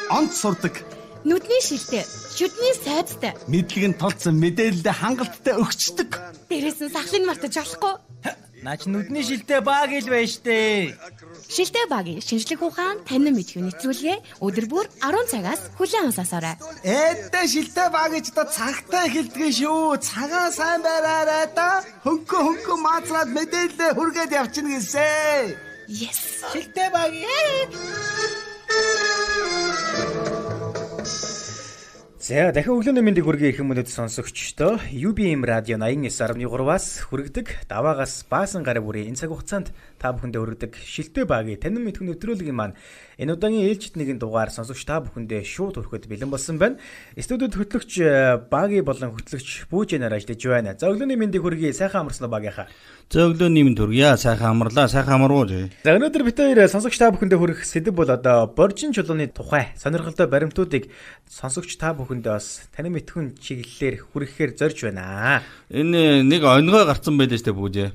онц сурдаг. Нүдний шилтэй, шүдний сайдтай. Мэдлэг нь толцсон мэдээлэлд хангалттай өгчдөг. Дээрээс нь сахлыг мартаж болохгүй. Наач нүдний шилтэй баг ил байж штэ. Шилтэй багийн шинжлэх ухаан танин мэдхүй нэвтрүүлгээ өдөр бүр 10 цагаас хүлээн авсаасаарай. Эддэ шилтэй баг гэж та цагтаа хэлдэг шүү. Цагаан сайн байраарай та. Хөнгө маазраад мэдээлэл хүргээд явчихна гэсэн. Yes. Шилтэй баг. За дахин өглөөний мэндийг хүргэе их хүмүүст сонсогчдоо UBM радио 89.3-аас хүргэдэг даваагаас баасан гараг бүрийн энэ цаг хугацаанд та бүхэндээ хүргэдэг шилтэй багийн танин мэдхүн нэвтрүүлгийн маань энэ удаагийн ээлжид нэгэн дугаар сонсогч та бүхэндээ шууд хүрэхэд бэлэн болсон байна. Студид хөтлөгч багийн болон хөтлөгч Бүүжэнээр ажиллаж байна. За өглөөний мэндийг хүргэе. Сайхан амарсан багийнхаа. За өглөөний мэнд хүргье. Сайхан амарлаа. Сайхан амарвуу. За өнөөдөр бид хоёр сонсогч та бүхэндээ хүргэх сэдэв бол одоо боржин чулууны тухай сонирхолтой баримтуудыг сонсогч та бүхэндээ бас танин мэдхүн чиглэлээр хүргэхээр зорж байна. Энэ нэг өнгөө гарцсан байлаа штэ Бүүжээ.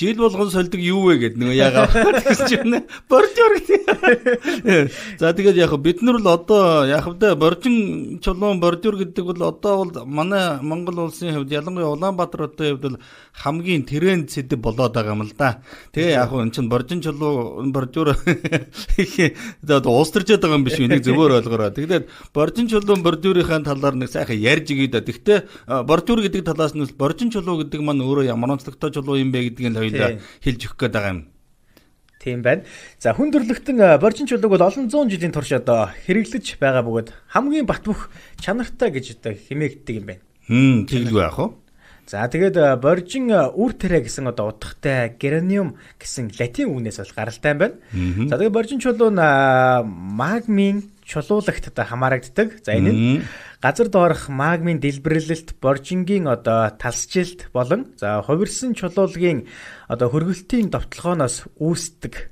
Жил болгон сольдог юу вэ гэд нөгөө яагаад гэж байна. Боржор гэдэг. За тэгээд яг бид нар л одоо яг хэвдэ боржин чулуун боржор гэдэг бол одоо бол манай Монгол улсын хувьд ялангуяа Улаанбаатар хотын хувьд бол хамгийн тренд сэдэв болоод байгаа юм л да. Тэгээ яг энэ чинь боржин чулуу боржор улс төрчөөд байгаа юм биш үү? Нэг зөвөр ойлгороо. Тэгээд боржин чулуун боржорынхаа талаар нэг сайхан ярьж игээд. Гэхдээ боржор гэдэг талаас нь боржин чулуу гэдэг маань өөрөө ямар онцлогтой чулуу юм бэ гэдгийг л хэлж өгөх гээд байгаа юм. Тийм байна. За хүн төрлөختөн боржин чулууг бол олон зуун жилийн турш одоо хэрэглэж байгаа бөгөөд хамгийн бат бөх чанартай гэж одоо хэмээгддэг юм байна. Тэгэлгүй яах вэ? За тэгээд боржин үр тэрэ гэсэн одоо утгатай гераниум гэсэн латин үгнээс бол гаралтай юм байна. За тэгээд боржин чулуу нь магмын чулуулагт одоо хамаарагддаг. За энэ нь газар доорх магмын дэлбэрлэлт, боржингийн одоо талсжилт болон за хувирсан чулуулгийн одоо хөргөлтийн довтлогооноос үүсдэг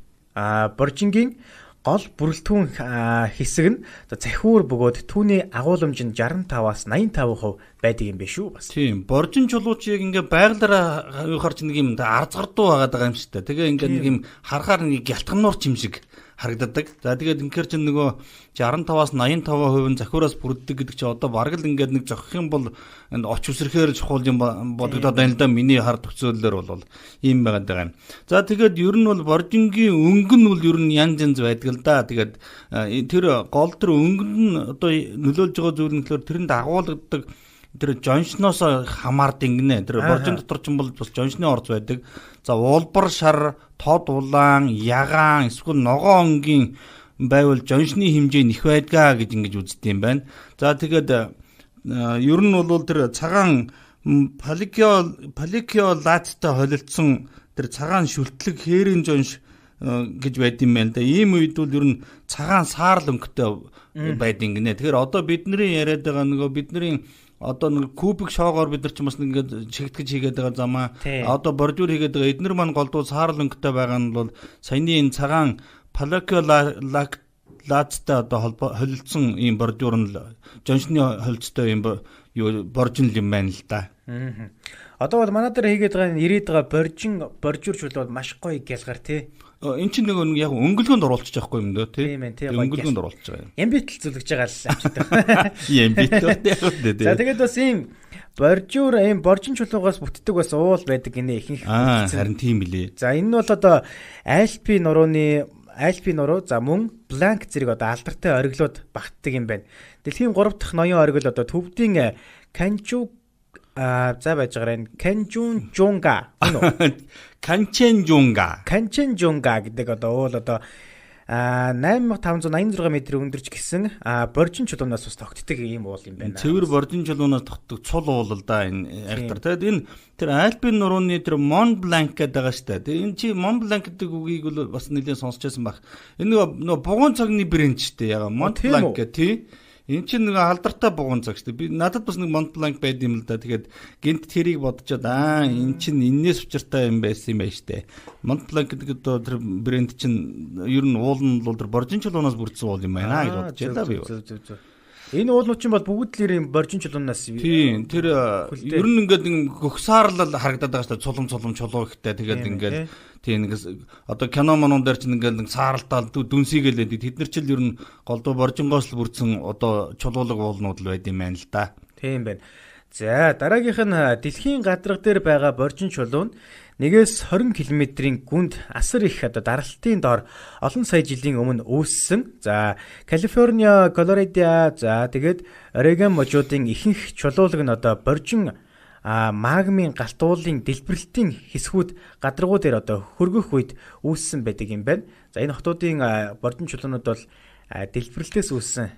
боржингийн гол бүрэлдэхүүн хэсэг нь захиур бөгөөд түүний агуулмж нь 65-аас 85% байдаг юм биш үү бас. Тийм, боржин чулуучийг ингээ байгалаараа юу харж нэг юм арзгардуу байгаа юм шиг та. Тэгээ ингээ нэг юм харахаар нэг гялтгануур юм шиг харагддаг. За тэгээд инхээр чинь нөгөө 65-аас 85% нь захиураас бүрддэг гэдэг чинь одоо бараг л ингээд нэг зохих юм бол оч үсрэхээр чухал юм бодогдоод байна л да. Миний хард төцөөллөөр бол ийм байгаа юм. За тэгээд ер нь бол боржингийн өнгө нь бол ер нь янз янз байдаг л да. Тэгээд тэр гол тэр өнгө нь одоо нөлөөлж байгаа зүйл нь тэгэхээр тэрэнд агуулгадаг тэр жоншноос хамаард ингэнэ. Тэр боржин дотор ч юм бол бас жоншны орц байдаг. За уулбар шар, тод улаан, ягаан, эсвэл ногоон өнгийн байвал жоншны хэмжээ нэх байдгаа гэж ингэж үздэг юм байна. За тэгээд ер нь бол тэр цагаан паликиолаттай холилдсон тэр цагаан шүлтлэг хээрийн жонш гэж байд юм байна. Ийм үед бол ер нь цагаан саарл өнгөтэй байд ингэнэ. Тэгэхээр одоо бидний яриад байгаа нөгөө бидний одоо нэг кубик шоогоор бид нар ч бас ингээд чигтгэж хийгээд байгаа замаа одоо боржуур хийгээд байгаа эднэр маань голдуу саарл өнгөтэй байгаа нь бол саяны энэ цагаан палакиолаттай одоо холилдсон ийм боржуур нь жоншны холцтой ийм боржин юм байна л да. Одоо бол манай дээр хийгээд байгаа ирээд байгаа боржуур чулуу бол маш гоё гялгар тий. Эн чинь нэг яг өнгөлгөөнд оруулчих жоохгүй юм дөө тий. Тийм ээ тий. Өнгөлгөөнд оруулчих байгаа юм. Ямбитл зүлгэж байгаа л амчтай. Ямбитл. За тэгээд бас ийм боржуур ийм боржин чулуугаас бүтдэг бас уул байдаг гинэ ихэнх. Харин тийм билээ. За энэ нь бол одоо Альпи нуруу за мөн Бланк зэрэг одоо алдартай ориглууд багтдаг юм байна. Дэлхийн 3 дахь ноён оргил одоо төвдийн за байж байгаа энэ Канченжунга гэдэг одоо уул одоо 8586 м өндөрч гисэн боржин чулуунаас бас тогтдог ийм уул юм байна. Цэвэр боржин чулуунаас тогтдог цул уул л да энэ айхтар. Тэгээд энэ тэр Альпин нурууны тэр Мон Бланк гэдэг байгаа шүү дээ. Энэ чи Мон Бланк гэдэг үгийг бол бас нэлээд сонсчихсан баг. Энэ нөгөө бугуун цагны брэнд шүү дээ. Яга Мон Бланк гэх тий. Энэ чинь нэг алдартай бугуун цаг шүү дээ. Би надад бас нэг Mont Blanc байд юм л да. Тэгээд гинт тэрийг бодчоод энэ чинь энээс учиртай юм байсан юм байна штэ. Mont Blanc гэдэг одоо тэр брэнд чинь ер нь уул нь бол тэр боржин чулуунаас бүрдсэн уул юм байна гэж бодож байлаа би. Зөв. Энэ уулнууд чинь бол бүгд л ийм боржин чулуунаас тийм тэр ер нь ингээд нэг гөхсаарлал харагдаад байгаа шүү дээ. Цулум чулуу ихтэй тэгээд ингээд Тийм нэг одоо кино монон дээр чинь ингээл нэг сааралтаа дүнсийгээл тэд нар ч л ер нь голдуу боржингоос л бүрдсэн одоо чулуулаг уулнууд л байд юм байна л да. Тийм байна. За дараагийнх нь дэлхийн гадарга дээр байгаа боржин чулуу нь 1-20 км-ийн гүнд асар их одоо даралтын доор олон сая жилийн өмнө үүссэн. За Калифорниа, Колорадо, за тэгээд Орегон мужуудын ихэнх чулуулаг нь одоо боржин магмын галтуулын дэлбэрэлтийн хэсгүүд гадаргуу дээр одоо хөргөх үед үүссэн байдаг юм байна. За энэ хотуудын боржин чулуунууд бол дэлбэрэлтээс үүссэн.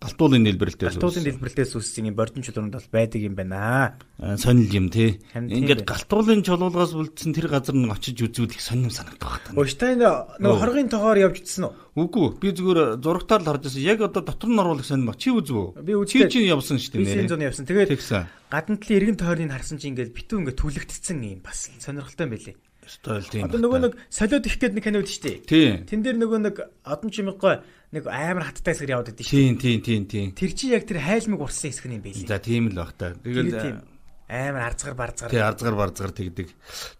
Галтуулын дэлбэрэлтээс үүссэн юм боржин чулуунууд бол байдаг юм байна. Сонирл юм тий. Ингээд галтуулын чулуулгаас үлдсэн тэр газар нэг очиж үзвэл их сонирм санагдах байна. Өштэй нэг хоргийн тоогоор явж идсэн үү? Үгүй би зүгээр зурагтаар л харж байсан. Яг одоо дотор нь оруулах сонирм ба. Чи үзв үү? Би үзлээ. Чи явсан шүү дээ. 900 явсан. Тэгээд гадна талын эргэн тойрныг харсан чинь ингээд битүү ингээд түлэгдсэн юм бас сонирхолтой юм байлээ. Стайл тийм. Одоо нөгөө нэг солиод их гээд нэг кино үүд шүү дээ. Тэн дээр нөгөө нэг одон чимэггүй нэг амар хаттай хэсгэр яваад байдаг шүү дээ. Тийм. Тэр чи яг тэр хайлмаг урсан хэсэг юм байлээ. За тийм л баг та. Тэгэл амар арзгар. Тий арзгар тэгдэг.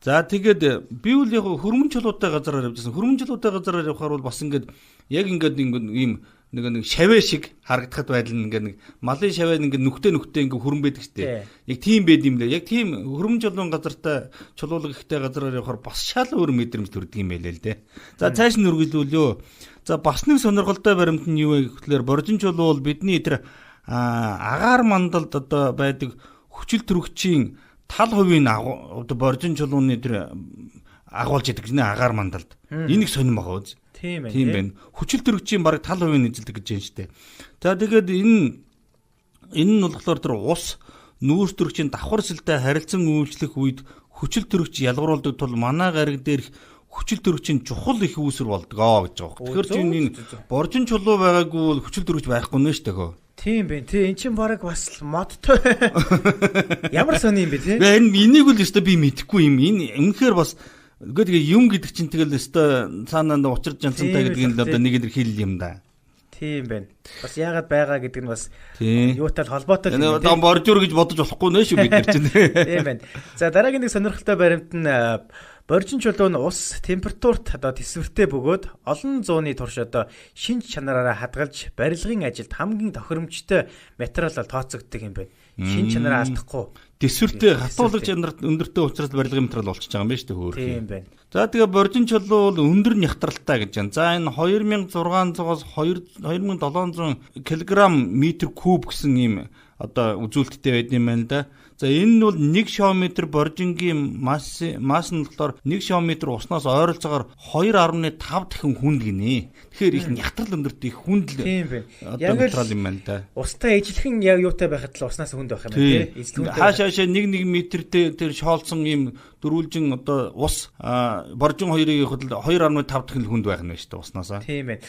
За тэгээд би үл яг хөрмөн чулуутай газараар явжсэн. Хөрмөн чулуутай газараар явхаар бол бас ингээд яг ингээд ийм нэг шавэ шиг харагдахад байдал ингээд нэг малын шавэ ингээд нүхтэй ингээд хөрөн байдаг шүү дээ. Яг тийм байд юм лээ. Яг тийм хөрмөн чулуун газартай чулуулаг ихтэй газараар явхаар бас шал өөр мэдрэмж төрдөг юм байлээ л дээ. За цааш нь үргэлжлүүлё. За бас нэг сонирхолтой баримт нь юу вэ гэхээр боржин чулуу бол бидний тэр агаар мандалд одоо байдаг хүчил төрөгчийн тал хувийн одоо боржин чулууны тэр агуулж яадаг нэ агаар мандалд. Энийг сонирм байгаа үз. Тийм байна. Хүчил төрөгчийн бараг тал хувийн эзэлдэг гэж байна шүү дээ. За тэгээд энэ нь болохоор тэр ус нүүрс төрөгчийн давхар сэлтэй харилцан үйлчлэх үед хүчил төрөгч ялгаруулдаг тул манай гариг дээрх хүчил төрөгчийн чухал их үүсвэр болдгоо гэж байгаа. Тэгэхээр чинь энэ боржин чулуу байгаагүй бол хүчил төрөгч байхгүй нэ шүү дээ. Тийм байна. Эн чинь бараг бас модтой. Ямар сони юм бэ те? Энийг л өстой би мэдэхгүй юм. Энэ үнэхээр бас тэгээ юм гэдэг чинь тэгэл өстой цаанаа учирч жанцантай гэдэг нь одоо нэг илэрхийлэл юм да. Тийм байна. Бас яагаад байгаа гэдэг нь бас юутай холбоотой юм. Одоо боржуур гэж бодож болохгүй нэ шүү бид нар чинь. Тийм байна. За дараагийн нэг сонирхолтой баримт нь боржин чулуу нь ус температурт одоо тэсвэртэй бөгөөд олон зууны турш одоо шинж чанараараа хадгалж барилгын ажилд хамгийн тохиромжтой материалаар тооцогддог юм байна. Шинж чанараа алдахгүй. Тэсвэртэй хатуулах чанар өндөртэй учраас барилгын материал болчихж байгаа юм байна шүү дээ хөөрхий. Тийм байна. За тэгээ боржин чулуу бол өндөр нягтралтай гэж байна. За энэ 2600-аас 2700 кг метр куб гэсэн ийм одоо үзүүлэлттэй байд юм байна да. За энэ нь бол 1 шометр боржингийн масс нь болохоор 1 шометр уснаас ойролцоогоор 2.5 дахин хүнд гинэ. Тэгэхээр их нягтрал өндөрт их хүнд л одоо материал юм байна да. Устай ижлэхэн яг юутай байхад л уснаас хүнд байх юм байна тийм. Хаашаа 1 метртэй тэр шоолсон ийм дөрвөлжин одоо ус боржин хоёрыг явахад 2.5 дахин хүнд байх нь шүү дээ уснаас. Тийм байна.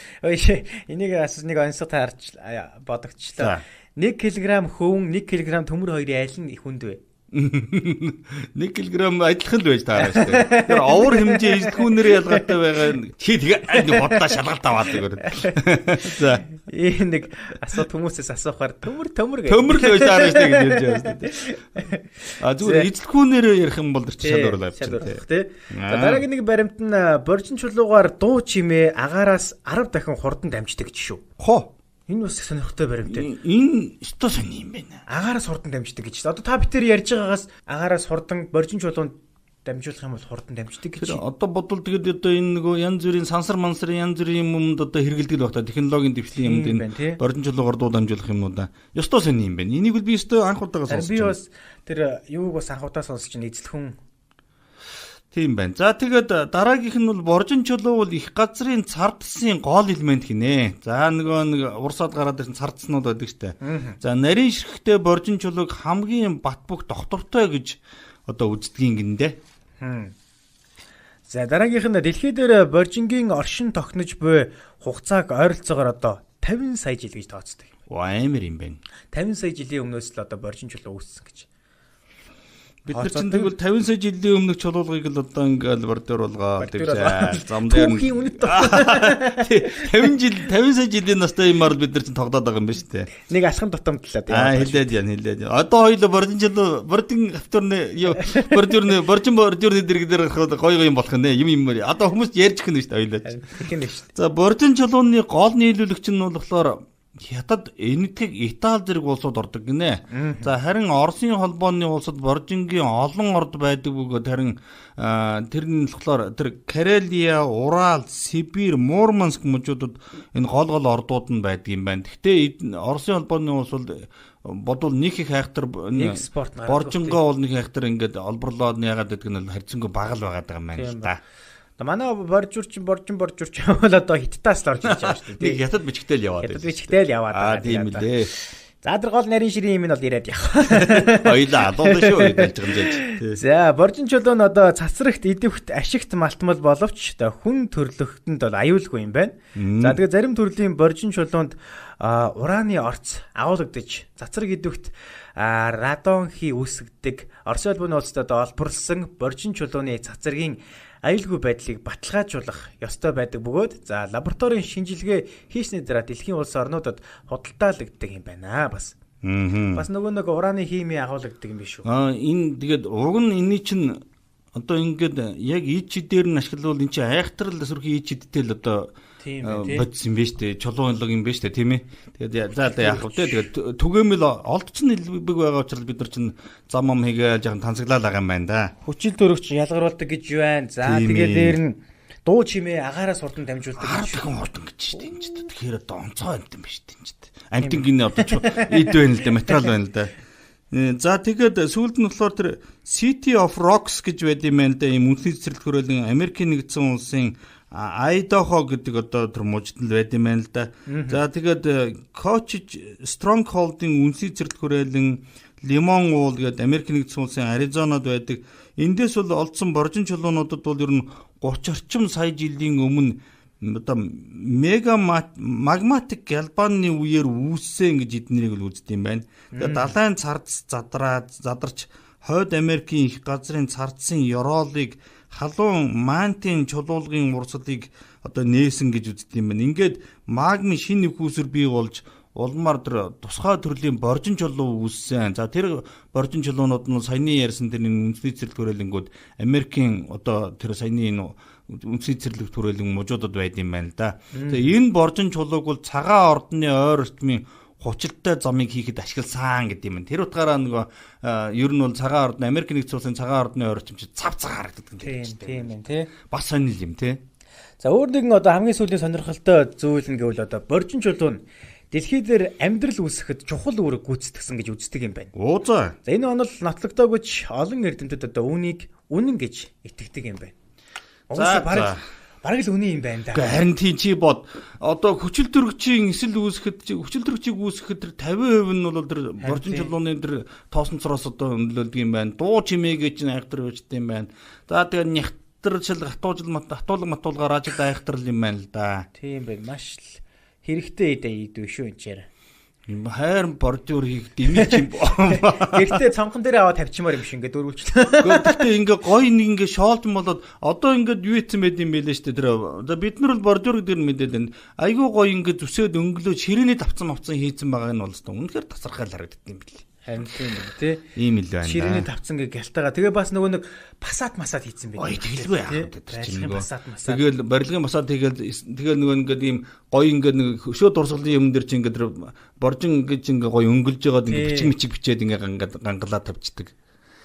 Энийг асууж нэг онцгой таарч бодогдчихлоо. 1 кг хөвөн 1 кг төмөр хоёрын айл нь их хүнд вэ? 1 кг адилхан л байж таараа шүү дээ. Тэр овор хэмжээ ижлэхүүнээр ялгаатай байгаа тэгээ бодлоо шалгалт аваад зүгээр. За нэг асууд хүмүүсээс асуухаар төмөр гэх. Төмөр л байж таараа шүү дээ гэж ярьж байгаа шүү дээ. Зүгээр ижлэхүүнээр ярих юм бол шал өөр авчих тий. Дараагийн нэг баримт нь боржин чулуугаар дуу чимээ агаараас 10 дахин хурдан дамждаг шүү. Хоо энэ бас сонирхолтой баримт ээ. Энэ өстой сони юм байна. Агаараас хурдан дамждаг гэж. Одоо та битэр ярьж байгаагаас агаараас хурдан боржин чулуунд дамжуулах юм бол хурдан дамждаг гэж. Одоо бодвол тэгээд одоо энэ нөгөө янз бүрийн сансар янз бүрийн юмд одоо хэрэгэлдэг л байна. Технологийн дэвшлийн юмд энэ боржин чулуугаар дуу дамжуулах юмнуудаа өстой сони юм байна. Энийг би өстой анх удаага сонсч. Би бас тэр юуг бас анх удаа сонсч чинь эзлэхэн. Тийм байна. За тэгээд дараагийнх нь бол боржин чулуу бол их газрын цардсын гол элемент гинэ. За нөгөө нэг урсаад гараад ирсэн цардснууд байдаг штэ. За нарийн ширхэгтэй боржин чулууг хамгийн бат бөх доктортой гэж одоо үздгийн гиндэ. За дараагийнх нь дэлхий дээр боржингийн оршин тогтнож буй хугацааг ойролцоогоор одоо 50 сая жил гэж тооцдог. Амар юм байна. 50 сая жилийн өмнөөс л одоо боржин чулуу үүссэн гэж. Бид нар чинь тэгвэл 50 сая жилийн өмнөх чулуулгыг л одоо ингээл бордоор болгоо тэгж зам дээр түүхийн үнэт 50 сая жилийн настай юмар бид нар чинь тоглоод байгаа юм ба шүү дээ. нэг алхам тутамдлаад Хэлээд яа. Одоо хоёул бордын авторны бордын дэрэг дээр гоё юм болох нэ. Юм. Одоо хүмүүс ярьж гэнэ шүү дээ хоёул. Тэгэх нь шүү дээ. За бордын чулууны гол нийлүүлэгч нь болохоор Хятад, Энэтхэг, Итали зэрэг улсууд ордог гинэ. За харин Оросын холбооны улсад боржингийн олон орд байдаг бөгөөд харин тэрний болохоор тэр Карелия, Урал, Сибирь, Мурманск мужуудад энэ гол ордууд нь байдаг юм байна. Гэхдээ Оросын холбооны улс бодвол нэг их хайхтар боржингоо бол нэг хайхтар ингээд олборлоод яагаад гэдэг нь харьцангуй бага л байгаа юм байна л да. Манай боржин бол одоо Хиттаас л орж ирж байгаа шүү дээ. Нэг хятад бичгтэл яваад. Хятад бичгтэл яваад байгаа. Тийм үлээ. За тэр гол нарийн ширийн юм нь бол ирээд явах. Хоёлаа алуулна шүү гэж хэлж. За боржин чулуу нь одоо цацрагт, идэвхт, ашигт малтмал боловч хүн төрлөختөнд бол аюулгүй юм байна. За тэгээ зарим төрлийн боржин чулуунд ураны орц агуулгадж, цацраг идэвхт радонхи үүсгдэг. Орос улбаны улсад олборлсон боржин чулууны цацрагийн аюулгүй байдлыг баталгаажуулах ёстой байдаг бөгөөд за лабораторийн шинжилгээ хийсний дараа дэлхийн улс орнуудад худалдаалагддаг юм байна бас. Бас нөгөө нэг ураны хими агуулгадаг юм биш үү? Энэ тэгээд уг нь энэний чинь одоо ингээд яг ид чидээр нь ашиглавал энэ чинь айхтрал сүрхий ид чидтэй л одоо бодсон юм байна шүү дээ. Чулуунлог юм байна шүү дээ, тийм ээ. Тэгээд за одоо яах вэ? Тэгээд түгээмэл олдчихны хэлбэг байгаа учраас бид нар чинь зам хийгээ жоохон тансаглаад байгаа юм байна да. Хүчил төрөгч ялгаруулдаг гэж байна. За тэгээд дээр нь дуу чимээ агаараас хурдан дамжуулдаг гэж хурдан гэж шүү дээ. Энэ ч тэгэхээр одоо онцгой амт юм байна шүү дээ. Энэ ч амтын гинэ одоо ид байна л да, материал байна л да. За тэгээд сүүлд нь болохоор тэр City of Rocks гэж байд юм байна л да. Ийм үндэсний цэцэрлэг хөрөлөн Америкийн нэгдсэн улсын Айдахо гэдэг одоо тэр мужид л байд юм байна л да. За тэгээд Cochise Stronghold-ийн үндэсний цэцэрлэг хөрөлөн Лимон уул гэдэг Америкийн нэгдсэн улсын Аризонад байдаг. Эндээс бол олдсон боржин чулуунуудад бол ер нь 30 орчим сая жилийн өмнө одоо магматик галбаны үеэр үүссэн гэж эднэрийг л үздэг юм байна. Тэгээд далайн царц задарч Хойд Америкийн их газрын цардсан ёроолыг халуун мантийн чулуулгын урсгалыг одоо нээсэн гэж үздэг юм байна. Ингээд магмын шинэ нөхөөсөр бий болж улмаар тэр тусгай төрлийн боржин чулуу үүссэн. За тэр боржин чулуунууд нь саяны ярьсан тэр үндэсний цэцэрлэг төрөлнгүүд Америкийн одоо тэр саяны үндэсний цэцэрлэг төрөлн мужуудад байд юм байна л да. Тэгээ энэ боржин чулууг бол цагаан ордны ойр орчмын хучилтай замыг хийхэд ашигласан гэдэг юм. Тэр утгаараа нөгөө ер нь бол цагаан ордны Америк нэгдсэн улсын цагаан ордны ойр орчим чи цав харагддаг юм байна. Тийм байна тий. Бас сонир юм тий. За өөр нэгэн одоо хамгийн сүүлийн сонирхолтой зүйл нь гэвэл одоо боржин чулуу нь дэлхий дээр амьдрал үүсгэхэд чухал үүрэг гүйцэтгэсэн гэж үздэг юм байна. За энэ онол нотлогдоогүй ч олон эрдэмтэд одоо үүнийг үнэн гэж итгэдэг юм байна. Бараг л үнэн юм байна да. Харин тийм чи бод одоо хүчил төрөгчийн эсэл үүсгэхэд хүчил төрөгчийг үүсгэхэд тэр 50% нь бол тэр боржин чулууны тэр тоосонцороос одоо өнлөлдөг юм байна. Дуу чимээгээ чинь айхтар байждаг юм байна. За тэгээд нягтрчл хатуулга ажил айхтар юм байна л да. Тийм байна. Маш л хэрэгтэй идэх шүү энэ чээр. Хайр бордюр хийх дэмий юм. Гэхдээ цонхон дээр аваад тавьчмаар юм шиг ингээд дөрвөлчлээ. Гэхдээ ингээ гоё нэг ингээ шоолж болоод одоо ингээд юу ийцэн байд юм бэлээ шүү дээ. Тэр бид нар бол бордюр гэдэг нь мэдээд байна. Айгүй гоё ингээ зүсээд өнгөлөө ширээний давцсан хийцэн байгаа нь бол үнэхээр тасархай л харагддаг юм бэлээ. Харин тийм үү те. Ийм л байна. Ширээний тавцсан гэ гялтаага. Тэгээ бас нөгөө нэг пасад хийцэн байна. Ой тэгэлгүй яах вэ тэр чинь нөгөө. Пасад. Тэгэл барилгын пасад тэгэл нөгөө ингээд ийм гоё ингээд нэг хөшөө дурсгалын юм дээр чинь ингээд боржин гэж ингээд гоё өнгөлж байгаад ингээд бичиг бичээд ингээд гангалаа тавьчихдаг.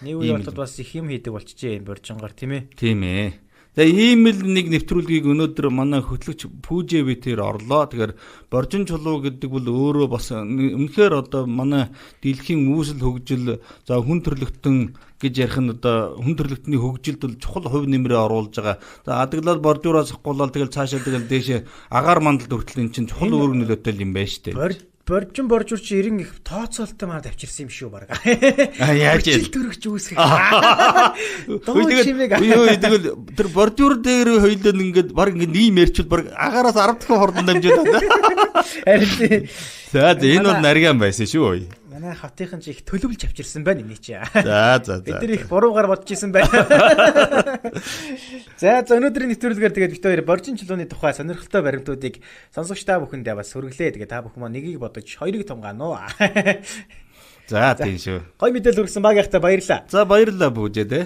Нэг үе болтод бас их юм хийдэг болчихжээ боржингоор тийм ээ. Тийм ээ. Тэгээ ийм л нэг нэвтрүүлгийг өнөөдөр манай хөтлөгч Пүүжэвитээр орлоо. Тэгэхээр боржин чулуу гэдэг бол өөрөө бас үнэхээр одоо манай дэлхийн үүсэл хөгжил за хүн төрлөختөн гэж ярих нь одоо хүн төрлөختний хөгжилд бол чухал хувь нэмрээ оруулж байгаа. За адаглал бордюраас хавуулаад тэгэл цаашаа тэгэл дээшээ агаар мандалд хүртэл эн чинь чухал үүрэг нөлөөтэй юм байна шүү дээ. Боржин боржурч 90 их тооцоолтой маар тавьчирсан юм шүү баг. Яаж ил төрөгч үүсгэх. Тэгэл тэр бордюр дээр хоёлоо ингээд баг ингээд ийм ярьчвал баг агаараас 10 дахин хурдан дамжуулаад. Харин за энэ бол нарийн байсан шүү. Манай хотынхан ч их төлөвлөж авчирсан байна энэ чи. За. Бид нар их буруугаар бодож исэн байна. За өнөөдрийн нэвтрүүлгээр тэгээд бид хоёр боржин чулууны тухай сонирхолтой баримтуудыг сонсогч та бүхэндээ бас хүргэлээ. Тэгээд та бүхэн маань нэгийг бодож хоёрыг тунгаана уу. За тийм шүү. Гой мэдээлэл хүргэсэн баг яхта баярлаа. За баярлалаа бүжээ те.